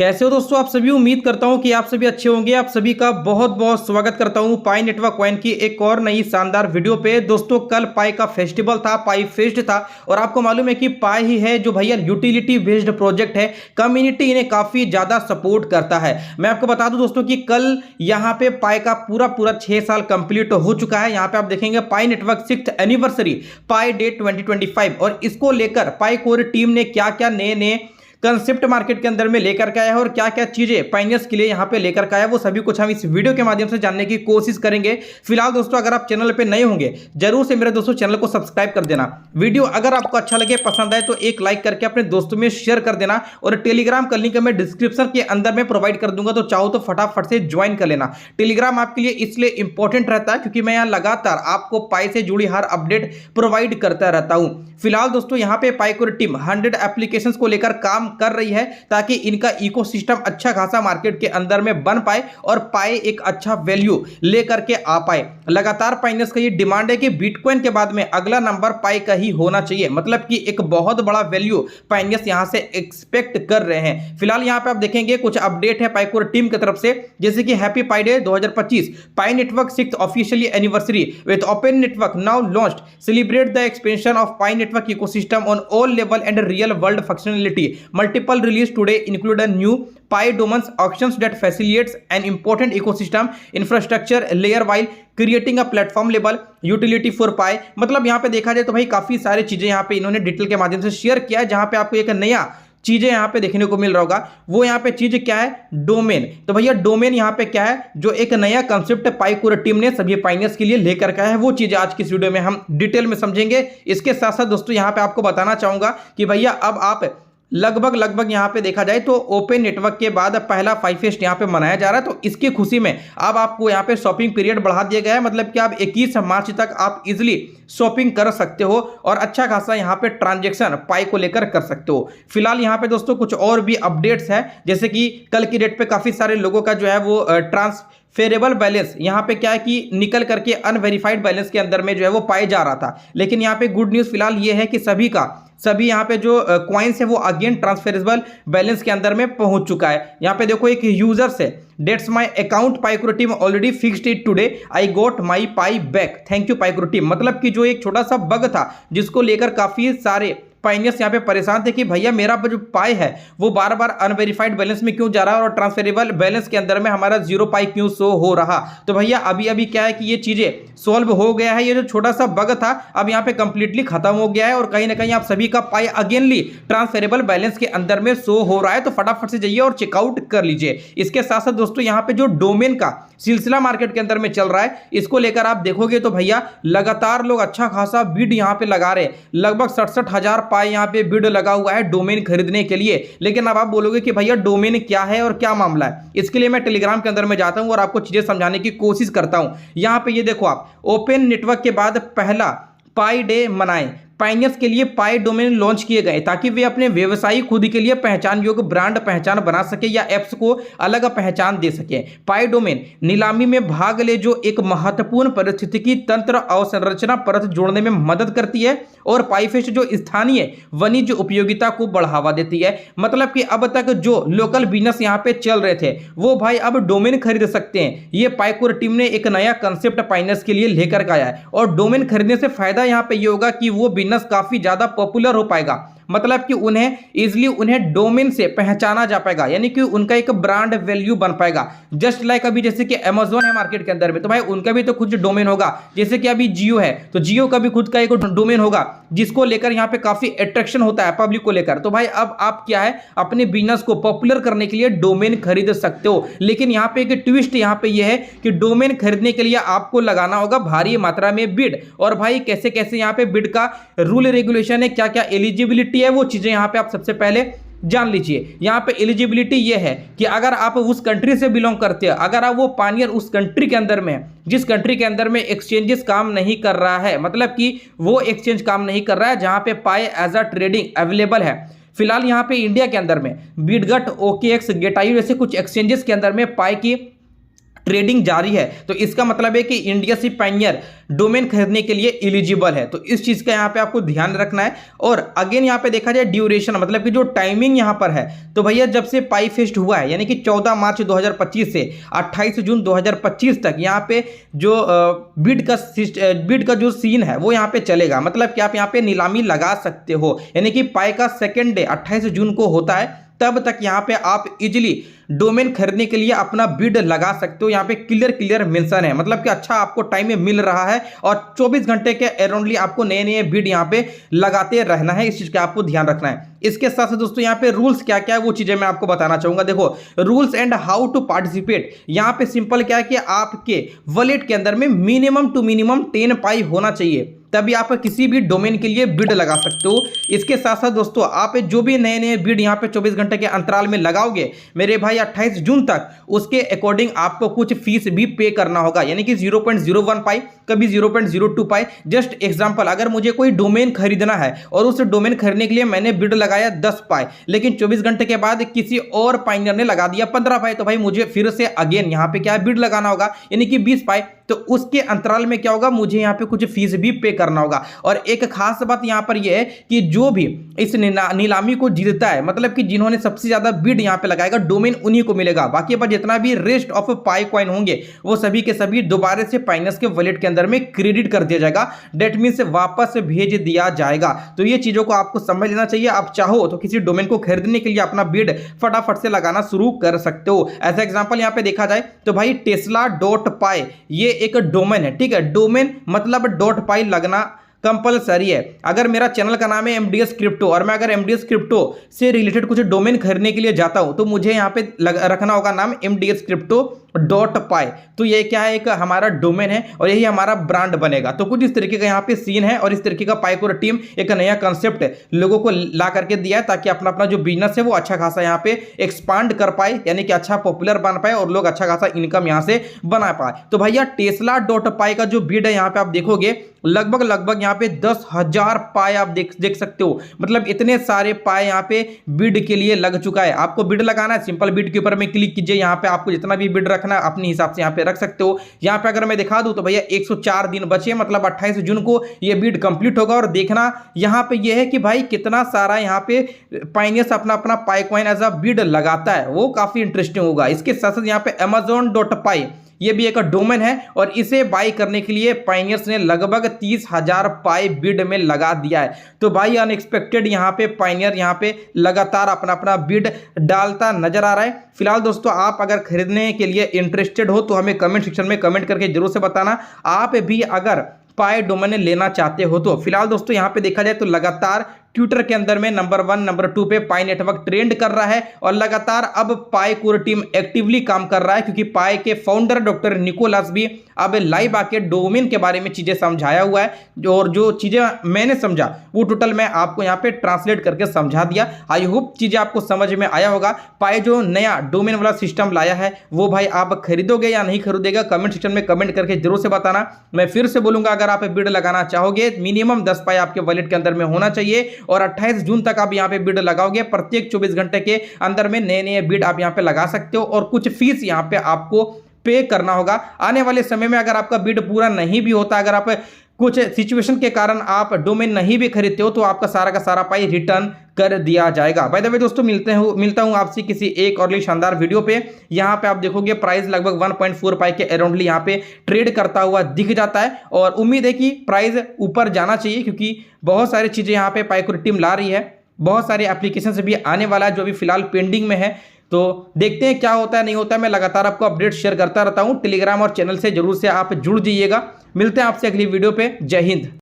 कैसे हो दोस्तों आप सभी। उम्मीद करता हूं कि आप सभी अच्छे होंगे। आप सभी का बहुत बहुत स्वागत करता हूं पाई नेटवर्क कॉइन की एक और नई शानदार वीडियो पे। दोस्तों कल पाई का फेस्टिवल था, पाई फेस्ट था, और आपको मालूम है कि पाई ही है जो भैया यूटिलिटी बेस्ड प्रोजेक्ट है। कम्युनिटी इन्हें काफी ज्यादा सपोर्ट करता है। मैं आपको बता दूं दोस्तों कि कल यहाँ पे पाई का पूरा पूरा 6 साल कंप्लीट हो चुका है। यहाँ पे आप देखेंगे पाई नेटवर्क 6th एनिवर्सरी पाई डे 2025, और इसको लेकर पाई कोर टीम ने क्या क्या नए नए कंसेप्ट मार्केट के अंदर में लेकर के आया है और क्या क्या चीजें पाइनियर्स के लिए यहां पे लेकर के आया है, वो सभी कुछ हम इस वीडियो के माध्यम से जानने की कोशिश करेंगे। फिलहाल दोस्तों अगर आप चैनल पे नए होंगे जरूर से मेरे दोस्तों चैनल को सब्सक्राइब कर देना। वीडियो अगर आपको अच्छा लगे, पसंद आए तो एक लाइक करके अपने दोस्तों में शेयर कर देना, और टेलीग्राम का लिंक मैं डिस्क्रिप्शन के अंदर में प्रोवाइड कर दूंगा, तो चाहो तो फटाफट से ज्वाइन कर लेना। टेलीग्राम आपके लिए इसलिए इंपॉर्टेंट रहता है क्योंकि मैं यहाँ लगातार आपको पाई से जुड़ी हर अपडेट प्रोवाइड करता रहता हूं। फिलहाल दोस्तों यहाँ पे पाई कोर टीम 100 एप्लीकेशंस को लेकर काम कर रही है ताकि इनका इकोसिस्टम अच्छा खासा मार्केट के अंदर में बन पाए और पाए एक अच्छा वैल्यू लेकर के आ पाए। लगातार पाइनर्स का ये डिमांड है कि बिटकॉइन के बाद में अगला नंबर पाई का ही होना चाहिए, मतलब कि एक बहुत बड़ा वैल्यू पाइनर्स यहां से एक्सपेक्ट कर रहे हैं। फिलहाल यहां पे आप देखेंगे कुछ अपडेट है पाई कोर टीम की तरफ से, जैसे कि happy pi day 2025, pi network 6th officially anniversary with open network now launched, celebrate the expansion of pi network ecosystem on all level and real world functionality. Multiple released today include a new Pi domains auctions that facilitates an important ecosystem infrastructure layer while creating a platform level utility for pie. मतलब यहां पे देखा जाए तो भाई काफी सारी चीजें यहां पे इन्होंने डिटेल के माध्यम से शेयर किया है, जहां पे आपको एक नया चीजें यहां पे देखने को मिल रहा होगा। वो यहां पे चीज क्या है? डोमेन। तो भैया डोमेन यहां पे क्या है? जो एक नया कंसेप्ट पाई कोर टीम ने सभी पाइनियर्स के लिए लेकर के आया है, वो चीजें आज की इस वीडियो में हम डिटेल में समझेंगे। इसके साथ साथ दोस्तों यहां पे आपको बताना चाहूंगा कि भैया अब आप लगभग यहां पे देखा जाए तो ओपन नेटवर्क के बाद पहला पाई फेस्ट यहां पे मनाया जा रहा है, तो इसकी खुशी में अब आपको यहां पे शॉपिंग पीरियड बढ़ा दिया गया है। मतलब कि आप 21 मार्च तक आप इजीली शॉपिंग कर सकते हो और अच्छा खासा यहां पे ट्रांजैक्शन पाई को लेकर कर सकते हो। फिलहाल यहां पे दोस्तों कुछ और भी अपडेट्स है, जैसे कि कल की डेट पे काफी सारे लोगों का जो है वो ट्रांसफेरेबल बैलेंस यहाँ पे क्या है कि निकल करके अनवेरिफाइड बैलेंस के अंदर में जो है वो पाए जा रहा था। लेकिन यहाँ पे गुड न्यूज़ फिलहाल ये है कि सभी यहाँ पे जो कॉइन्स है वो अगेन ट्रांसफरेबल बैलेंस के अंदर में पहुंच चुका है। यहाँ पे देखो एक यूजर से, that's my account Pi core team already fixed it today, I got my Pi back, thank you Pi core team. मतलब कि जो एक छोटा सा बग था जिसको लेकर काफी सारे पाइनियर्स यहाँ पे परेशान थे कि भैया मेरा जो पाई है वो बार बार अनवेरिफाइड बैलेंस में क्यों जा रहा है और ट्रांसफरेबल बैलेंस के अंदर में हमारा 0 पाई क्यों शो हो रहा। तो भैया अभी क्या है कि ये चीजें सॉल्व हो गया है। ये जो छोटा सा बग था अब यहाँ पे कंप्लीटली खत्म हो गया है और कहीं ना कहीं आप सभी का पाई अगेनली ट्रांसफरेबल बैलेंस के अंदर में शो हो रहा है। तो फटाफट से जाइए और चेकआउट कर लीजिए। इसके साथ साथ दोस्तों यहाँ पे जो डोमेन का सिलसिला मार्केट के अंदर में चल रहा है, इसको लेकर आप देखोगे तो भैया लगातार लोग अच्छा खासा बिड यहाँ पे लगा रहे हैं। लगभग 67,000 पाई यहाँ पे बिड लगा हुआ है डोमेन खरीदने के लिए। लेकिन अब आप बोलोगे कि भैया डोमेन क्या है और क्या मामला है, इसके लिए मैं टेलीग्राम के अंदर में जाता हूं और आपको चीजें समझाने की कोशिश करता हूं। यहां पे ये देखो आप ओपन नेटवर्क के बाद पहला पाई डे मनाएं। पाइनियर्स के लिए पाई डोमेन लॉन्च किए गए ताकि वे अपने व्यवसायी खुद के लिए पहचान योग्य ब्रांड पहचान बना सके या एप्स को अलग पहचान दे सके। पाई डोमेन नीलामी में भाग ले जो एक महत्वपूर्ण पारिस्थितिकी तंत्र अवसंरचना परत जोड़ने में मदद करती है, और पाई फेस्ट जो स्थानीय वाणिज्य उपयोगिता को बढ़ावा देती है। मतलब कि अब तक जो लोकल बिजनेस यहाँ पे चल रहे थे वो भाई अब डोमेन खरीद सकते हैं। ये पाई कोर टीम ने एक नया कंसेप्ट पाइनियर्स के लिए लेकर के आया है, और डोमेन खरीदने से फायदा यहाँ पे ये होगा कि वो बिजनेस काफी ज्यादा पॉपुलर हो पाएगा। मतलब कि उन्हें डोमेन से पहचाना जा पाएगा, यानी कि उनका एक ब्रांड वैल्यू बन पाएगा। जस्ट लाइक अभी जैसे कि अमेज़न है मार्केट के अंदर में, तो भाई उनका भी तो खुद डोमेन होगा। जैसे कि अभी जियो है तो जियो का भी खुद का एक डोमेन होगा जिसको लेकर यहाँ पे काफी अट्रैक्शन होता है पब्लिक को लेकर। तो भाई अब आप क्या है अपने बिजनेस को पॉपुलर करने के लिए डोमेन खरीद सकते हो। लेकिन यहाँ पे एक ट्विस्ट यहाँ पे यह है कि डोमेन खरीदने के लिए आपको लगाना होगा भारी मात्रा में बिड। और भाई कैसे कैसे यहाँ पे बिड का रूल रेगुलेशन है, क्या क्या एलिजिबिलिटी है, वो चीजें यहां पे आप सबसे पहले जान लीजिए। यहां पे एलिजिबिलिटी ये है कि अगर आप उस कंट्री से बिलोंग करते हैं, अगर आप वो पाइनियर उस कंट्री के अंदर में जिस कंट्री के अंदर में एक्सचेंजेस काम नहीं कर रहा है, मतलब कि वो एक्सचेंज काम नहीं कर रहा है जहां पे पाई एज अ ट्रेडिंग अवेलेबल है। फिलहाल यहां पे इंडिया के अंदर में बिटगट, ओकेएक्स, गेटायू जैसे कुछ एक्सचेंजेस के अंदर में पाई की ट्रेडिंग जारी है, तो इसका मतलब है कि इंडिया सी पायनियर डोमेन खरीदने के लिए एलिजिबल है। तो इस चीज का यहाँ पे आपको ध्यान रखना है। और अगेन यहाँ पे देखा जाए ड्यूरेशन, मतलब कि जो टाइमिंग यहाँ पर है, तो भैया जब से पाई फेस्ट हुआ है यानी कि 14 मार्च 2025 से 28 जून 2025 तक यहाँ पे जो बिड का जो सीन है वो यहाँ पे चलेगा। मतलब कि आप यहाँ पे नीलामी लगा सकते हो, यानी कि पाई का सेकेंड डे 28 जून को होता है, तब तक यहाँ पे आप इजिली डोमेन खरीदने के लिए अपना बिड लगा सकते हो। यहाँ पे क्लियर मेंशन है, मतलब कि अच्छा आपको टाइम में मिल रहा है और 24 घंटे के अराउंडली आपको नए बिड यहाँ पे लगाते रहना है। इस चीज का आपको ध्यान रखना है। इसके साथ साथ दोस्तों यहाँ पे रूल्स क्या क्या है वो चीजें मैं आपको बताना चाहूंगा। देखो rules and how to participate, यहाँ पे सिंपल क्या है कि आपके वॉलेट के अंदर में मिनिमम टू मिनिमम 10 पाई होना चाहिए, तभी आप किसी भी डोमेन के लिए बिड लगा सकते हो। इसके साथ साथ दोस्तों आप जो भी नए बिड यहाँ पे 24 घंटे के अंतराल में लगाओगे मेरे भाई 28 जून तक, उसके अकॉर्डिंग आपको कुछ फीस भी पे करना होगा, यानी कि 0.01 पाई, कभी 0.02 पाई। जस्ट एग्जांपल, अगर मुझे कोई डोमेन खरीदना है और उस डोमेन खरीदने के लिए मैंने बिड लगाया 10 पाई, लेकिन 24 घंटे के बाद किसी और पाइनियर ने लगा दिया 15 पाई, तो भाई मुझे फिर से अगेन यहाँ पे क्या बिड लगाना होगा, यानी कि 20 पाई। तो उसके अंतराल में क्या होगा, मुझे यहाँ पे कुछ फीस भी पे करना होगा। और एक खास बात यहाँ पर यह है कि जो भी इस नीलामी को जीतता है, मतलब कि जिन्होंने सबसे ज्यादा बिड यहाँ पे लगाएगा, डोमेन उन्हीं को मिलेगा। बाकी पर जितना भी रेस्ट ऑफ पाई कॉइन होंगे वो सभी के सभी दोबारा से पाइनस के वॉलेट के अंदर में क्रेडिट कर दिया जाएगा, डेट मींस वापस भेज दिया जाएगा। तो ये चीजों को आपको समझ लेना चाहिए। आप चाहो तो किसी डोमेन को खरीदने के लिए अपना बिड फटाफट से लगाना शुरू कर सकते हो। ऐसा एग्जांपल यहाँ पे देखा जाए तो भाई tesla.py ये एक डोमेन है, ठीक है। डोमेन मतलब .py लगना कंपलसरी है। अगर मेरा चैनल का नाम है MDS क्रिप्टो और मैं अगर MDS क्रिप्टो से रिलेटेड कुछ डोमेन खरीदने के लिए जाता हूं तो मुझे यहाँ पे रखना होगा नाम MDS क्रिप्टो .py। तो ये क्या है, एक हमारा डोमेन है और यही हमारा ब्रांड बनेगा। तो कुछ इस तरीके का यहाँ पे सीन है और इस तरीके का पाइकोर टीम एक नया कंसेप्ट लोगों को ला करके दिया है ताकि अपना अपना जो बिजनेस है वो अच्छा खासा यहाँ पे एक्सपांड कर पाए, यानी कि अच्छा पॉपुलर बन पाए और लोग अच्छा खासा इनकम यहाँ से बना पाए। तो भैया tesla.py का जो बिड है यहाँ पे आप देखोगे लगभग यहाँ पे 10,000 पाए आप देख सकते हो। मतलब इतने सारे पाए यहाँ पे बिड के लिए लग चुका है। आपको बिड लगाना है, सिंपल बिड के ऊपर में क्लिक कीजिए। यहाँ पे आपको जितना भी बिड रखना है अपने हिसाब से यहाँ पे रख सकते हो। यहाँ पे अगर मैं दिखा दूं तो भैया 104 दिन बचे, मतलब 28 जून को ये बिड कंप्लीट होगा। और देखना यहाँ पे ये है कि भाई कितना सारा यहाँ पे पाइनियर्स अपना अपना पाई कॉइन एज अ बिड लगाता है, वो काफी इंटरेस्टिंग होगा। इसके साथ साथ यहाँ पे amazon.py ये भी एक डोमेन है और इसे बाई करने के लिए पाइनियर्स ने लगभग 30,000 पाई बिड में लगा दिया है। तो भाई अनएक्सपेक्टेड यहाँ पे पाइनियर यहाँ पे लगातार अपना अपना बिड डालता नजर आ रहा है। फिलहाल दोस्तों आप अगर खरीदने के लिए इंटरेस्टेड हो तो हमें कमेंट सेक्शन में कमेंट करके जरूर से बताना आप भी अगर पाई डोमेन लेना चाहते हो तो। फिलहाल दोस्तों यहाँ पे देखा जाए तो लगातार ट्विटर के अंदर में नंबर 1 नंबर 2 पे पाई नेटवर्क ट्रेंड कर रहा है और लगातार अब पाई कोर टीम एक्टिवली काम कर रहा है, क्योंकि पाई के फाउंडर डॉक्टर निकोलस भी अब लाइव आके डोमेन के बारे में चीजें समझाया हुआ है। और जो चीजें मैंने समझा वो टोटल मैं आपको यहाँ पे ट्रांसलेट करके समझा दिया। आई होप चीजें आपको समझ में आया होगा। पाई जो नया डोमेन वाला सिस्टम लाया है वो भाई आप खरीदोगे या नहीं खरीदोगे, कमेंट सेक्शन में कमेंट करके जरूर से बताना। मैं फिर से बोलूंगा, अगर आप बिड लगाना चाहोगे मिनिमम 10 पाई आपके वॉलेट के अंदर में होना चाहिए और 28 जून तक आप यहाँ पे बिड लगाओगे। प्रत्येक 24 घंटे के अंदर में नए बिड आप यहाँ पे लगा सकते हो और कुछ फीस यहाँ पे आपको पे करना होगा। आने वाले समय में अगर आपका बिड पूरा नहीं भी होता, अगर आप कुछ सिचुएशन के कारण आप डोमेन नहीं भी खरीदते हो तो आपका सारा का सारा पाई रिटर्न कर दिया जाएगा। बाय द वे दोस्तों मिलता हूं आपसे किसी एक और शानदार वीडियो पे। यहां पे आप देखोगे प्राइस लगभग 1.4 पाई के अराउंडली यहां पे ट्रेड करता हुआ दिख जाता है और उम्मीद है कि प्राइस ऊपर जाना चाहिए, क्योंकि बहुत सारी चीजें यहां पे पाइकोर टीम ला रही है। बहुत सारे एप्लीकेशन भी आने वाला है जो अभी फिलहाल पेंडिंग में है। तो देखते हैं क्या होता है नहीं होता है। मैं लगातार आपको अपडेट शेयर करता रहता हूं। टेलीग्राम और चैनल से जरूर से आप जुड़ जाइएगा। मिलते हैं आपसे अगली वीडियो पे। जय हिंद।